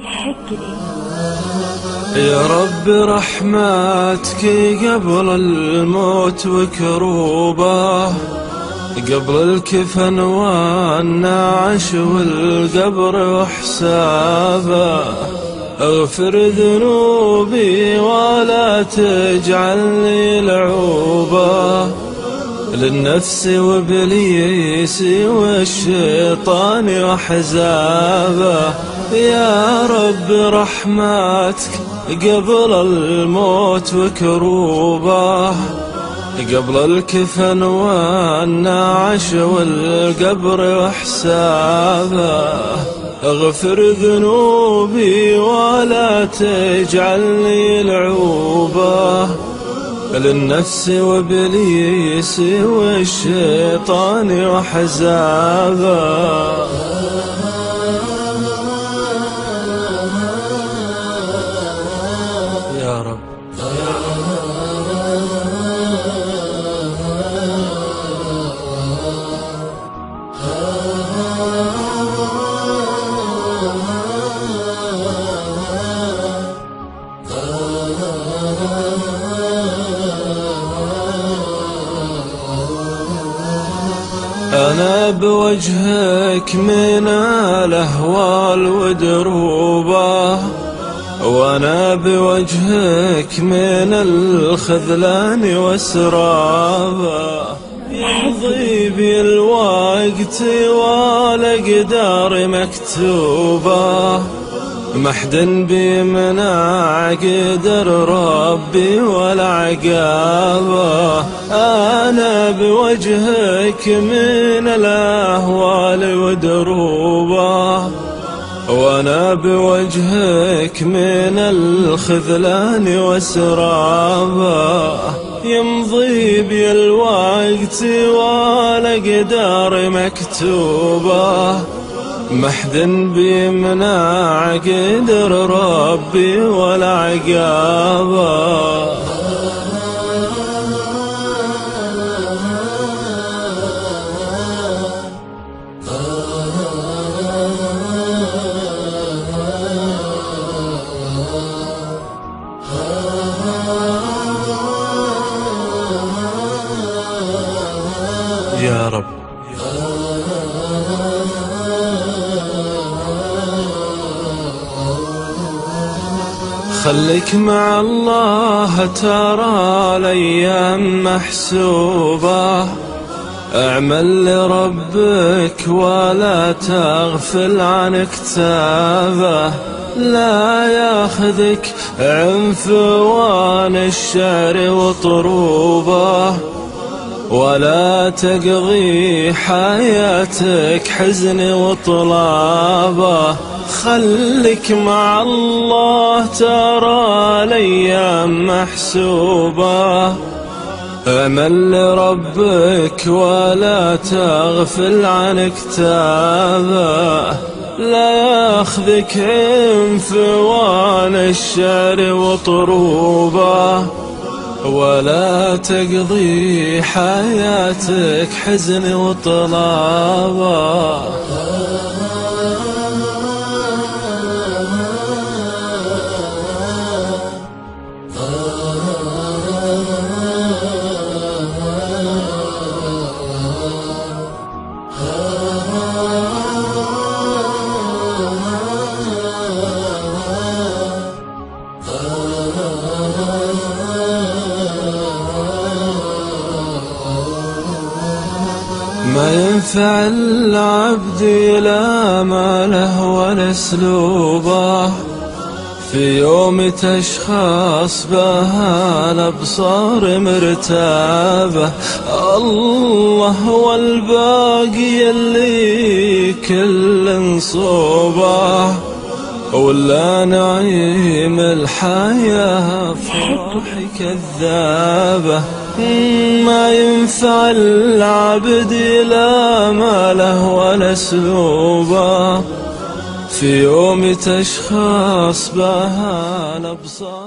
حقري. يا رب رحمتك قبل الموت وكروبه، قبل الكفن والنعش والقبر وحسابه، اغفر ذنوبي ولا تجعلني لعوبه، للنفس وابليس والشيطان وحزابه. يا رب رحمتك قبل الموت وكروبه، قبل الكفن والنعش والقبر وحسابه، اغفر ذنوبي ولا تجعلني لعوبه، للنفس وابليس والشيطان وحزابه. يا رب أنا بوجهك من الأهوال ودروبه، وأنا بوجهك من الخذلان وسرابه، يمضي بي الوقت والأقدار مكتوبة، محد بيمنع قدر ربي ولا عقابه. أنا بوجهك من الأهوال ودروبه، وأنا بوجهك من الخذلان وسرابه، يمضي بي الوقت والأقدار مكتوبة، محد بيمنع قدر ربي ولا عقابه. يا رب خليك مع الله، ترى الأيام محسوبة، اعمل لربك ولا تغفل عن كتابه، لا ياخذك عنفوان الشعر وطروبه، ولا تقضي حياتك حزن وطلابه. خليك مع الله، ترى الأيام محسوبة، اعمل لربك ولا تغفل عن كتابه، لا ياخذك عنفوان الشعر وطروبه، ولا تقضي حياتك حزن وطلابه. ما ينفع العبد لا ماله ولا اسلوبه، في يوم تشخص بها الأبصار مرتابة. الله هو الباقي اللي كل نصوبه، ولا نعيم الحياة فرح كذابة. ما ينفع العبد لا ماله ولا سلوبه، في يوم تشخص بها الأبصار.